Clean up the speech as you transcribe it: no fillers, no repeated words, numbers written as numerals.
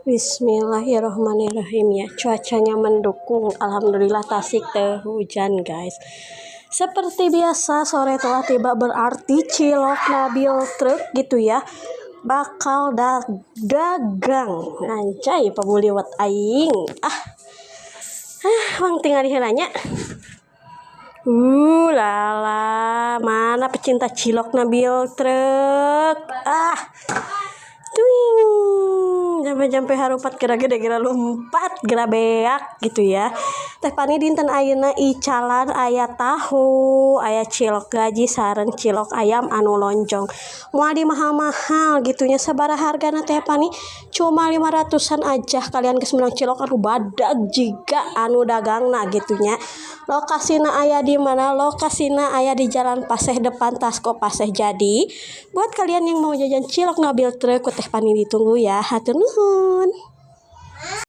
Bismillahirrahmanirrahim ya. Cuacanya mendukung. Alhamdulillah Tasik teh hujan guys. Seperti biasa sore telah tiba berarti cilok nabil truk gitu ya. Bakal dagang. Anjay pabuliwat aing. Bang tinggal diheulanya. Lala, mana pecinta cilok nabil truk? Jampe-jampe harupat gerak gede gerak lompat gerak beak gitu ya. Teh pani dinten ayeuna icalan aya tahu, aya cilok gaji sareng cilok ayam anu lonjong. Moal di mahal-mahal gitunya. Sabaraha hargana teh pani? Cuma 500-an aja. Kalian geus menang cilok anu badag jiga anu dagangna gitunya. Lokasina aya di mana? Lokasina aya di Jalan Paseh depan Tasko Paseh. Jadi buat kalian yang mau jajan cilok nabil truk teh pani ditunggu ya. Hatur nuhun.